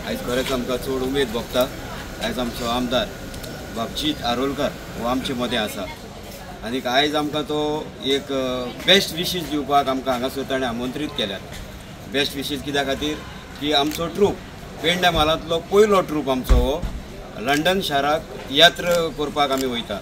आयज खरेंच आमकां चड उमेद भोगता। आयज आमचो आमदार बाबजीत आरोलकर हो आमचे मदें आसा आनी आयज आमकां तो एक बेस्ट विशीज दिवपाक आमकां हांगासर ताणें आमंत्रीत केल्यात। बेस्ट विशीज कित्या खातीर की आमचो ट्रूप पेडण्या म्हालांतलो पयलो ट्रूप आमचो हो लंडन शाराक यात्रा करपाक आमी वयता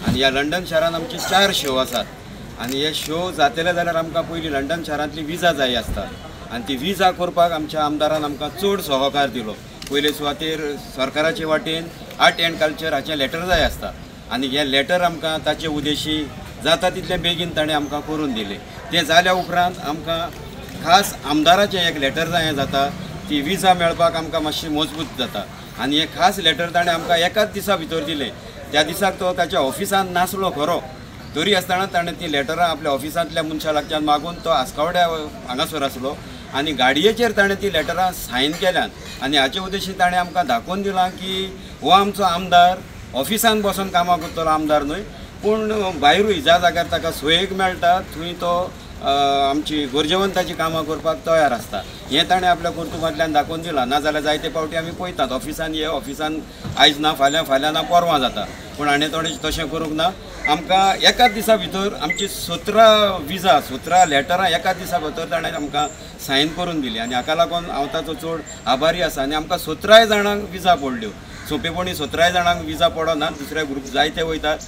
आनी ह्या लंडन शारान आमचे 4 शो आसात आनी हे शो जातले जाल्यार आमकां पयलीं लंडन शारांतली विजा जाय आसता आनी ती विजा करपाक आमच्या आमदारान आमकां चड सहकार दिलो। पयले सुवातेर सरकाराचे वाटेन आर्ट एंड कल्चर हाचें लेटर जाय आसता आनी हें लेटर आमकां ताचे उद्देशी जाता तितले बेगीन ताणें आमकां करून दिलें। तें जाल्या उपरांत आमकां खास आमदाराचें एक लेटर जाय जाता, ती विजा मेळपाक आमकां मातशी मजबूत जाता आनी हें खास लेटर ताणें आमकां एकाच दिसा भितर दिलें। त्या दिसाक तो ताच्या ऑफिसान नासलो खरो, तरी आसतना ताणें ती लेटरां आपल्या ऑफिसांतल्या मनशा लागच्यान मागून तो आसगावड्या हांगासर आसलो आनी गाडयेचेर ताणें ती लेटरां सायन केल्यात आनी हाचे उद्देशी ताणें आमकां दाखोवन दिलां की हो आमचो आमदार ऑफिसान बसून कामां करतलो आमदार न्हय, पूण भायरूय ज्या जाग्यार ताका सोयेक मेळटा थंय तो आमची गोरजेवंताची कामां करपाक तयार आसता। हें ताणें आपल्या कर्तुबांतल्यान दाखोवन दिलां। नाजाल्यार जायते फावटी आमी पळयतात ऑफिसान हे ऑफिसान आयज ना फाल्यां ना परवां जाता, पूण हाणें तशें करूंक ना। आमकां एकाच दिसा भितर आमची 17 लेटरां एकाच दिसा भितर ताणें आमकां सायन करून दिली आनी हाका लागून हांव ताचो चड आभारी आसा। आनी आमकां 17 जाणांक विजा पडल्यो। सोंपेपणी 17 जाणांक विजा पडना, दुसरे ग्रूप जायते वयतात।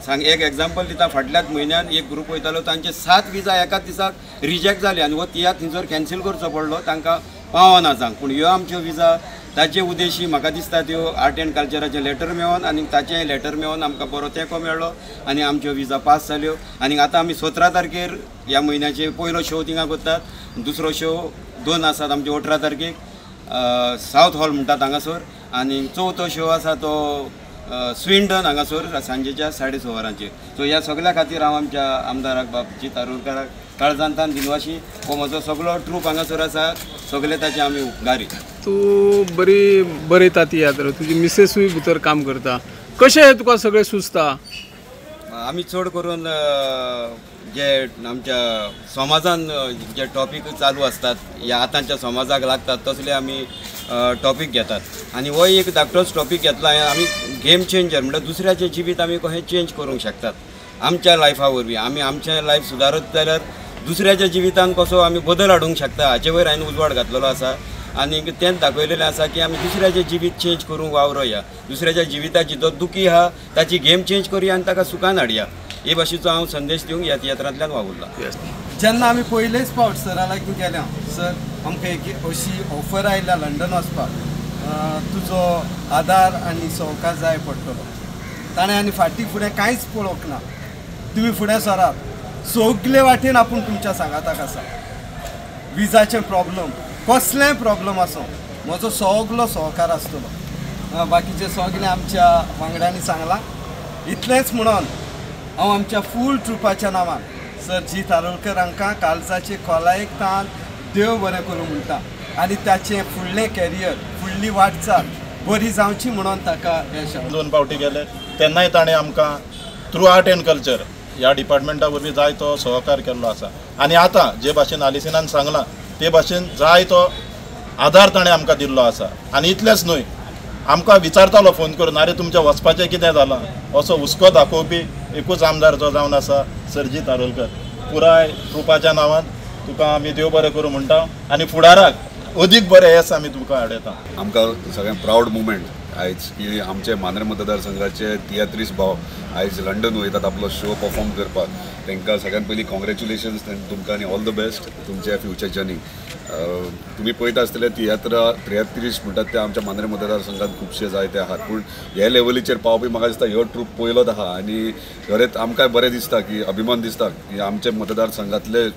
एक एग्जाम्पल दिता, फाटल्याच म्हयन्यान एक ग्रूप वयतालो तांचे 7 विजा एकाच दिसाक रिजेक्ट जाली आनी हो तियात्र थंयसर कॅन्सील करचो पडलो, तांकां पावना जावंक। पूण ह्यो आमच्यो विजा ताचे उद्देशी म्हाका दिसता त्यो आर्ट एंड कल्चराचें लेटर मेळोन आनी ताचें लेटर मेळोन आमकां बरो तेंको मेळ्ळो आनी आमच्यो विजा पास जाल्यो। आनी आतां आमी 17 तारखेर ह्या म्हयन्याचे पयलो शो थिंगा करतात, दुसरो शो 2 आसात आमचे 18 तारखेक सावथ हॉल म्हणटात हांगासर आनी चवथो शो आसा तो स्विंडन हांगासर सांजेच्या 6:30 सो ह्या सगळ्या खातीर हांव आमच्या आमदाराक बाबजीत आरोलकराक काळजांतान दिनवाशी। हो म्हजो सगळो ट्रूप हांगासर आसा, सगळे ताचे आमी उपकारी। तूं बरी बरयता तियात्र, तुजी मिसेसूय भितर काम करता, कशें तुका सगळें सुचता? आमी चड करून जे आमच्या समाजान जे टॉपीक चालू असतात या आतांच्या समाजाक लागतात तसले आमी टॉपीक घेतात आनी हो एक धाकटोच टॉपीक घेतला आमी गेम चेंजर म्हणल्यार दुसऱ्याचें जिवीत आमी कशें चेंज करूंक शकतात आमच्या लायफा वरवीं। आमी आमचें लायफ सुदारत जाल्यार दुसऱ्याच्या जिवितान कसो आमी बदल हाडूंक शकता हाचे वयर हांवें उजवाड घातलेलो आसा आनी तेंच दाखयलेलें आसा की आमी दुसऱ्याचें जिवीत चेंज करूंक वावरया, दुसऱ्याच्या जिविताची जो दुखी आहा ताची गेम चेंज करुया आनी ताका सुखान हाडया, हे भाशेचो हांव संदेश दिवंक ह्या तियात्रांतल्यान वावुरला। जेन्ना आमी पयलेच फावट सरा लागीं गेल्या, सर आमकां एक अशी ऑफर आयल्या लंडन वचपाक, तुजो आदार आनी सहकार जाय पडटलो। ताणें आनी फाटीं फुडें कांयच पळोवंक ना, तुमी फुडें सरात, सगळे वाटेन आपूण तुमच्या सांगाताक आसा। विजाचें प्रॉब्लम कसलेंय प्रॉब्लम आसूं म्हजो सगलो सहकार आसतलो। बाकीचे सगळे आमच्या वांगड्यांनी सांगलां। इतलेंच म्हणून हांव आमच्या फूल ट्रुपाच्या नांवान सर जीत आरोलकर हांकां काळजाचे खोलायेक तान देव बरें करूं म्हणटा आनी ताचें फुडलें कॅरियर फुडली वाटचाल बरी जावची म्हणून ताका यश। 2 फावटी गेले तेन्नाय ताणें आमकां थ्रू आर्ट एंड कल्चर ह्या डिपार्टमेंटा वरवीं जाय तो सहकार केल्लो आसा आनी आतां जे भाशेन आलिसिनान सांगलां ते भाशेन जाय तो आदार ताणें आमकां दिल्लो आसा। आनी इतलेंच न्हय, आमकां विचारतालो फोन करून, अरे तुमच्या वचपाचें कितें जालां, असो हुस्को दाखोवपी एकूच आमदार जो जावन आसा सरजीत आरोलकर। पुराय ट्रुपाच्या नांवान तुका आमी देव बरें करूं म्हणटा आनी फुडाराक अदीक बरें येस आमी तुमकां हाडयता। आमकां सगळ्यांत प्रावड मुवमेंट आयज की आमचे मांद्रे मतदारसंघाचे तियात्रीस भाव आयज लंडन वयतात आपलो शो परफॉर्म करपाक। तांकां सगळ्यांत पयलीं कॉंग्रेच्युलेशन्स तुमकां आनी ऑल द बेस्ट तुमच्या फ्युचर जर्नी। तुमी पळयता आसतले तियात्र 33 म्हणटात ते आमच्या मांद्रे मतदारसंघात खुबशे जायते आहात, पूण ह्या लेवलीचेर पावपी म्हाका दिसता ह्यो ट्रूप पयलोच आहा आनी खरेंच आमकां बरें दिसता की अभिमान दिसता की आमचे मतदारसंघातले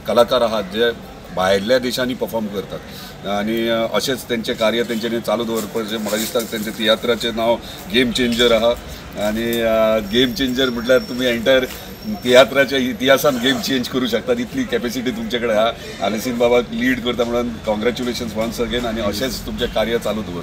कलाकार आहात जे भायल्या देशांनी परफॉर्म करतात आनी अशेंच तेंचें कार्य तेंच्यांनी चालू दवरपाचें म्हाका दिसता तेंचें तियात्राचें नांव गेम चेंजर आहा आनी गेम चेंजर म्हटल्यार तुमी एंटायर तियात्राच्या इतिहासान गेम चेंज करूं शकतात, इतली कॅपेसिटी तुमचे कडेन आहा। आलिसीन बाबाक लीड करता म्हणून कॉंग्रॅच्युलेशन्स वन्स अगेन आनी अशेंच तुमचें कार्य चालू दवर।